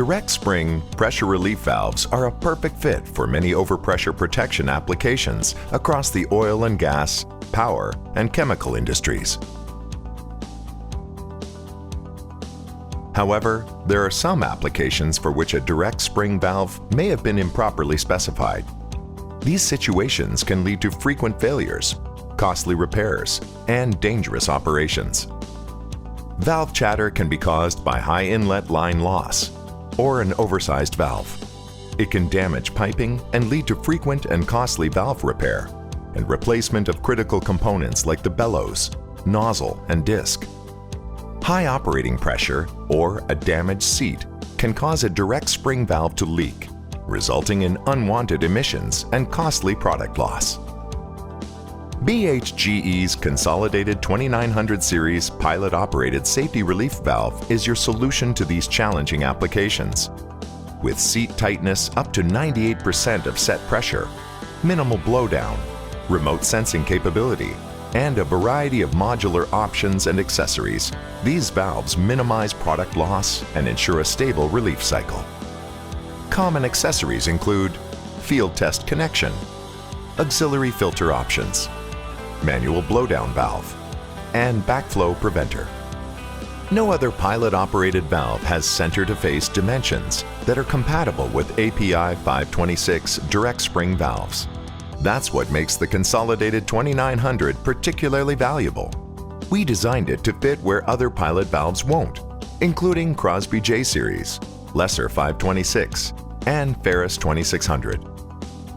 Direct spring pressure relief valves are a perfect fit for many overpressure protection applications across the oil and gas, power, and chemical industries. However, there are some applications for which a direct spring valve may have been improperly specified. These situations can lead to frequent failures, costly repairs, and dangerous operations. Valve chatter can be caused by high inlet line loss or an oversized valve. It can damage piping and lead to frequent and costly valve repair and replacement of critical components like the bellows, nozzle, and disc. High operating pressure or a damaged seat can cause a direct spring valve to leak, resulting in unwanted emissions and costly product loss. BHGE's Consolidated 2900 Series pilot-operated safety relief valve is your solution to these challenging applications. With seat tightness up to 98% of set pressure, minimal blowdown, remote sensing capability, and a variety of modular options and accessories, these valves minimize product loss and ensure a stable relief cycle. Common accessories include field test connection, auxiliary filter options, manual blowdown valve, and backflow preventer. No other pilot-operated valve has center-to-face dimensions that are compatible with API 526 direct spring valves. That's what makes the Consolidated 2900 particularly valuable. We designed it to fit where other pilot valves won't, including Crosby J-Series, Lesser 526, and Ferris 2600.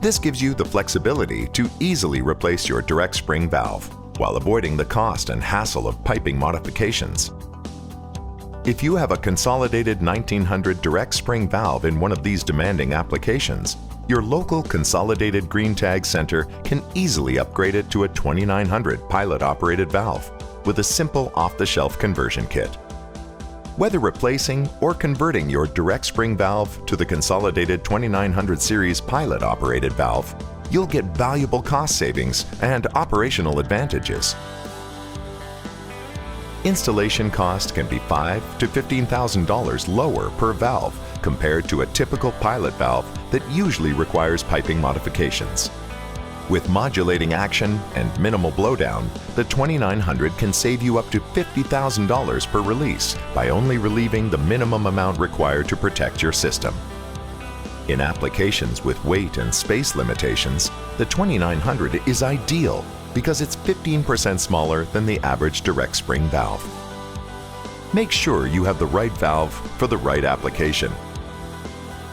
This gives you the flexibility to easily replace your direct spring valve while avoiding the cost and hassle of piping modifications. If you have a Consolidated 1900 direct spring valve in one of these demanding applications, your local Consolidated Green Tag Center can easily upgrade it to a 2900 pilot-operated valve with a simple off-the-shelf conversion kit. Whether replacing or converting your direct spring valve to the Consolidated 2900 Series pilot-operated valve, you'll get valuable cost savings and operational advantages. Installation cost can be $5,000 to $15,000 lower per valve compared to a typical pilot valve that usually requires piping modifications. With modulating action and minimal blowdown, the 2900 can save you up to $50,000 per release by only relieving the minimum amount required to protect your system. In applications with weight and space limitations, the 2900 is ideal because it's 15% smaller than the average direct spring valve. Make sure you have the right valve for the right application.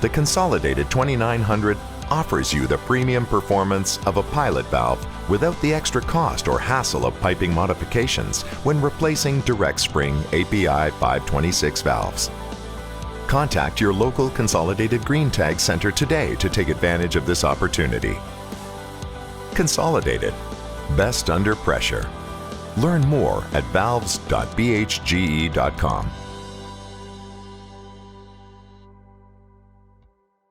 The Consolidated 2900 offers you the premium performance of a pilot valve without the extra cost or hassle of piping modifications when replacing direct spring API 526 valves. Contact your local Consolidated Green Tag Center today to take advantage of this opportunity. Consolidated, best under pressure. Learn more at valves.bhge.com.